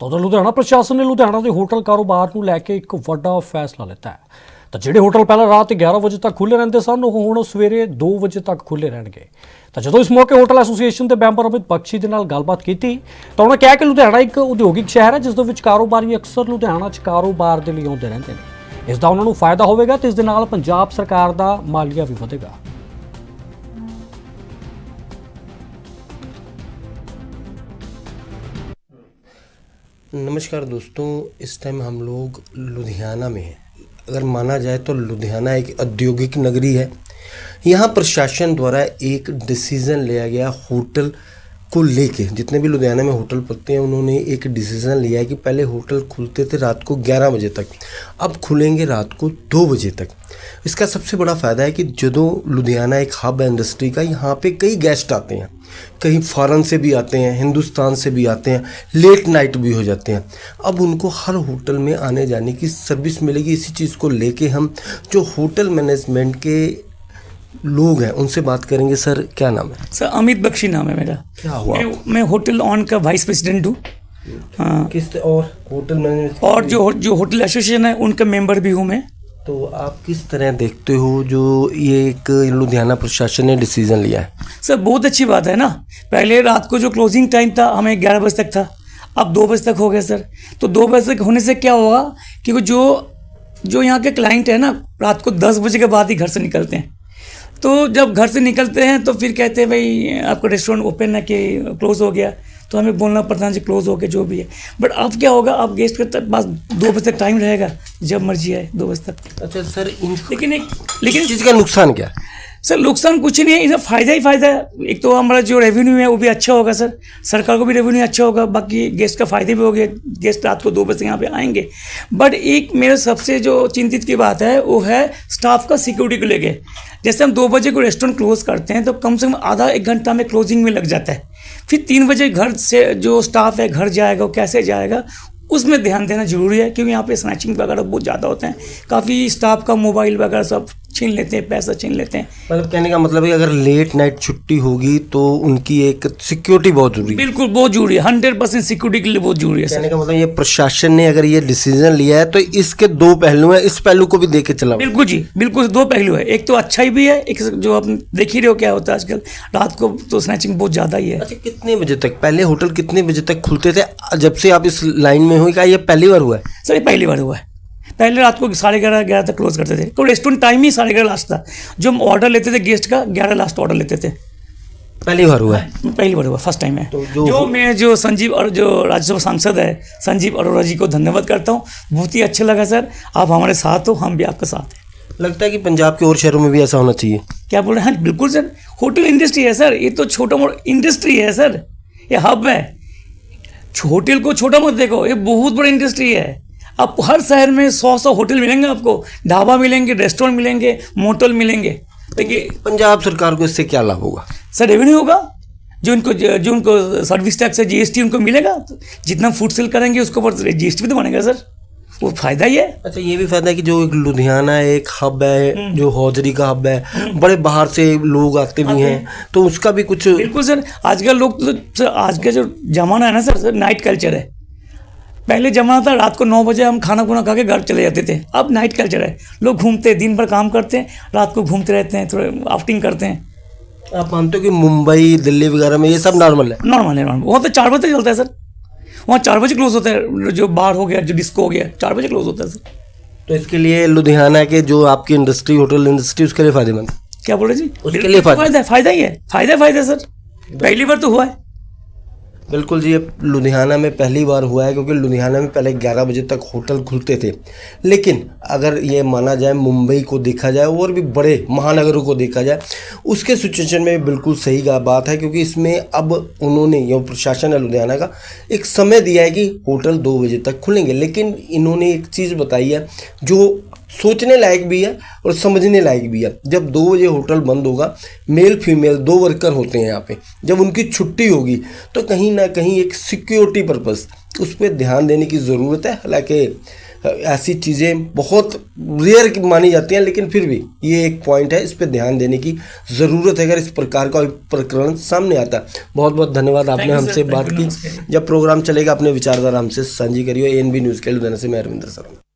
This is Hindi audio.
ਤਾਂ ਉਧਰ ਲੁਧਿਆਣਾ ਪ੍ਰਸ਼ਾਸਨ ਨੇ ਲੁਧਿਆਣਾ ਦੇ ਹੋਟਲ ਕਾਰੋਬਾਰ ਨੂੰ ਲੈ ਕੇ ਇੱਕ ਵੱਡਾ ਫੈਸਲਾ ਲਿੱਤਾ ਹੈ। ਤਾਂ ਜਿਹੜੇ ਹੋਟਲ ਪਹਿਲਾਂ ਰਾਤ 11 ਵਜੇ ਤੱਕ ਖੁੱਲ੍ਹੇ ਰਹਿੰਦੇ ਸਨ ਉਹ ਹੁਣ ਸਵੇਰੇ 2 ਵਜੇ ਤੱਕ ਖੁੱਲ੍ਹੇ ਰਹਿਣਗੇ। ਤਾਂ ਜਦੋਂ ਇਸ ਮੌਕੇ ਹੋਟਲ ਐਸੋਸੀਏਸ਼ਨ ਦੇ ਮੈਂਬਰ ਅਮਿਤ ਬਖਸ਼ੀ ਦੇ ਨਾਲ ਗੱਲਬਾਤ ਕੀਤੀ ਤਾਂ ਉਹਨਾਂ ਕਿਹਾ ਕਿ ਲੁਧਿਆਣਾ ਇੱਕ ਉਦਯੋਗਿਕ ਸ਼ਹਿਰ ਹੈ ਜਿਸ ਦੇ ਵਿੱਚ ਕਾਰੋਬਾਰੀ ਅਕਸਰ ਲੁਧਿਆਣਾ 'ਚ ਕਾਰੋਬਾਰ ਦੇ ਲਈ ਆਉਂਦੇ ਰਹਿੰਦੇ ਨੇ। ਇਸ ਦਾ ਉਹਨਾਂ ਨੂੰ ਫਾਇਦਾ ਹੋਵੇਗਾ ਤੇ ਇਸ ਦੇ ਨਾਲ ਪੰਜਾਬ ਸਰਕਾਰ ਦਾ ਮਾਲੀਆ ਵੀ ਵਧੇਗਾ। नमस्कार दोस्तों, इस टाइम हम लोग लुधियाना में हैं। अगर माना जाए तो लुधियाना एक औद्योगिक नगरी है। यहाँ प्रशासन द्वारा एक डिसीज़न लिया गया होटल को लेके। जितने भी लुधियाना में होटल पड़ते हैं उन्होंने एक डिसीज़न लिया है कि पहले होटल खुलते थे रात को 11 बजे तक, अब खुलेंगे रात को 2 बजे तक। इसका सबसे बड़ा फ़ायदा है कि जो लुधियाना एक हब है इंडस्ट्री का, यहाँ पे कई गेस्ट आते हैं, कहीं फॉरेन से भी आते हैं, हिंदुस्तान से भी आते हैं, लेट नाइट भी हो जाते हैं। अब उनको हर होटल में आने जाने की सर्विस मिलेगी। इसी चीज़ को लेके हम जो होटल मैनेजमेंट के लोग हैं उनसे बात करेंगे। सर क्या नाम है? सर अमित बख्शी नाम है मेरा। क्या हुआ? मैं होटल ऑन का वाइस प्रेसिडेंट हूँ। किस और होटल मैनेजमेंट और जो होटल एसोसिएशन है उनका मेंबर भी हूँ मैं। तो आप किस तरह देखते हो जो ये एक लुधियाना प्रशासन ने डिसीज़न लिया है? सर बहुत अच्छी बात है ना। पहले रात को जो क्लोजिंग टाइम था हमें 11 बजे तक था, अब 2 बजे तक हो गया सर। तो 2 बजे तक होने से क्या होगा कि जो यहाँ के क्लाइंट है ना रात को 10 बजे के बाद ही घर से निकलते हैं। तो जब घर से निकलते हैं तो फिर कहते हैं भाई आपका रेस्टोरेंट ओपन है कि क्लोज़ हो गया, तो हमें बोलना पड़ता है जी क्लोज़ हो गया जो भी है। बट अब क्या होगा, अब गेस्ट के पास 2 बजे तक टाइम रहेगा, जब मर्जी आए 2 बजे तक। अच्छा सर, लेकिन इस चीज़ का नुकसान क्या है? सर नुकसान कुछ नहीं है, इसमें फ़ायदा ही फ़ायदा है। एक तो हमारा जो रेवेन्यू है वो भी अच्छा होगा सर, सरकार को भी रेवेन्यू अच्छा होगा, बाकी गेस्ट का फ़ायदे भी हो गया, गेस्ट रात को 2 बजे यहाँ पे आएंगे। बट एक मेरे सबसे जो चिंतित की बात है वो है स्टाफ का सिक्योरिटी को लेके। जैसे हम 2 बजे को रेस्टोरेंट क्लोज़ करते हैं तो कम से कम आधा 1 घंटा में क्लोजिंग में लग जाता है। फिर 3 बजे घर से जो स्टाफ है घर जाएगा, वो कैसे जाएगा उसमें ध्यान देना जरूरी है, क्योंकि यहाँ पे स्नैचिंग वगैरह बहुत ज़्यादा होते हैं। काफ़ी स्टाफ का मोबाइल वगैरह सब छीन लेते हैं, पैसा छीन लेते हैं। मतलब कहने का मतलब है अगर लेट नाइट छुट्टी होगी तो उनकी एक सिक्योरिटी बहुत जरूरी है। बिल्कुल बहुत जरूरी है, 100% सिक्योरिटी के लिए बहुत जरूरी है। कहने का मतलब ये प्रशासन ने अगर ये डिसीजन लिया है तो इसके 2 पहलू हैं, इस पहलू को भी देख के चला। बिल्कुल जी, बिल्कुल 2 पहलू है। एक तो अच्छा भी है, एक जो आप देख ही रहे हो क्या होता है आजकल, रात को तो स्नैचिंग बहुत ज़्यादा ही है। अच्छा, कितने बजे तक पहले होटल कितने बजे तक खुलते थे? जब से आप इस लाइन में हो, क्या ये पहली बार हुआ है? सर ये पहली बार हुआ है। पहले रात को 11:30 तक क्लोज करते थे, तो रेस्टोरेंट टाइम ही 11:30 लास्ट था। जो हम ऑर्डर लेते थे गेस्ट का 11 लास्ट ऑर्डर लेते थे। पहली बार हुआ है? पहली बार हुआ, फर्स्ट टाइम है। तो जो संजीव और जो राज्यसभा सांसद है संजीव अरोड़ा जी को धन्यवाद करता हूँ। बहुत ही अच्छा लगा सर, आप हमारे साथ हो, हम भी आपके साथ हैं। लगता है कि पंजाब के और शहरों में भी ऐसा होना चाहिए। क्या बोल रहे हैं? हाँ बिल्कुल सर, होटल इंडस्ट्री है सर, ये तो छोटा मोटा इंडस्ट्री है सर, ये हब है। होटल को छोटा मत देखो, ये बहुत बड़ी इंडस्ट्री है। आप हर शहर में 100 होटल मिलेंगे आपको, ढाबा मिलेंगे, रेस्टोरेंट मिलेंगे, मोटल मिलेंगे। देखिए पंजाब सरकार को इससे क्या लाभ होगा? सर रेवेन्यू होगा, जो उनको सर्विस टैक्स है, जीएसटी उनको मिलेगा। तो जितना फूड सेल करेंगे उसके ऊपर जीएसटी भी तो बनेगा सर, वो फायदा ही है। अच्छा, ये भी फायदा है कि जो एक लुधियाना एक हब है, जो हौजरी का हब है, बड़े बाहर से लोग आते भी हैं, तो उसका भी कुछ। बिल्कुल सर, आजकल लोग तो सर आज का जो जमाना है ना सर, नाइट कल्चर है। पहले जमाना था रात को 9 बजे हम खाना खुना खा के घर चले जाते थे, अब नाइट कल्चर है। लोग घूमते हैं, दिन भर काम करते हैं, रात को घूमते रहते हैं, थोड़े आउटिंग करते हैं। आप मानते हो कि मुंबई दिल्ली वगैरह में ये सब नॉर्मल है? नॉर्मल है, नॉर्मल। वहाँ तो 4 बजे तक चलता है सर, वहाँ 4 बजे क्लोज होता है। जो बार हो गया, जो डिस्को हो गया, 4 बजे क्लोज होता है सर। तो इसके लिए लुधियाना के जो आपकी इंडस्ट्री, होटल इंडस्ट्री, उसके लिए फायदेमंद। क्या बोल रहे जी? उसके लिए फायदा ही है, फायदा सर, पहली बार तो हुआ है। बिल्कुल जी, ये लुधियाना में पहली बार हुआ है, क्योंकि लुधियाना में पहले 11 बजे तक होटल खुलते थे। लेकिन अगर ये माना जाए, मुंबई को देखा जाए और भी बड़े महानगरों को देखा जाए, उसके सिचुएशन में बिल्कुल सही बात है, क्योंकि इसमें अब उन्होंने, ये प्रशासन है लुधियाना का, एक समय दिया है कि होटल 2 बजे तक खुलेंगे। लेकिन इन्होंने एक चीज़ बताई है जो सोचने लायक भी है और समझने लायक भी है। जब 2 बजे होटल बंद होगा, मेल फीमेल 2 वर्कर होते हैं यहाँ पे, जब उनकी छुट्टी होगी तो कहीं ना कहीं एक सिक्योरिटी पर्पस उस पर ध्यान देने की ज़रूरत है। हालांकि ऐसी चीज़ें बहुत रेयर मानी जाती हैं, लेकिन फिर भी ये एक पॉइंट है, इस पर ध्यान देने की ज़रूरत है अगर इस प्रकार का प्रकरण सामने आता है। बहुत बहुत धन्यवाद, आपने Thank you, हमसे sir. बात Thank you, की। नमस्कार। जब प्रोग्राम चलेगा अपने विचारधारा हमसे साझी करिए। ANB न्यूज़ के लिए लुधियाना से मैं अरविंदर सर।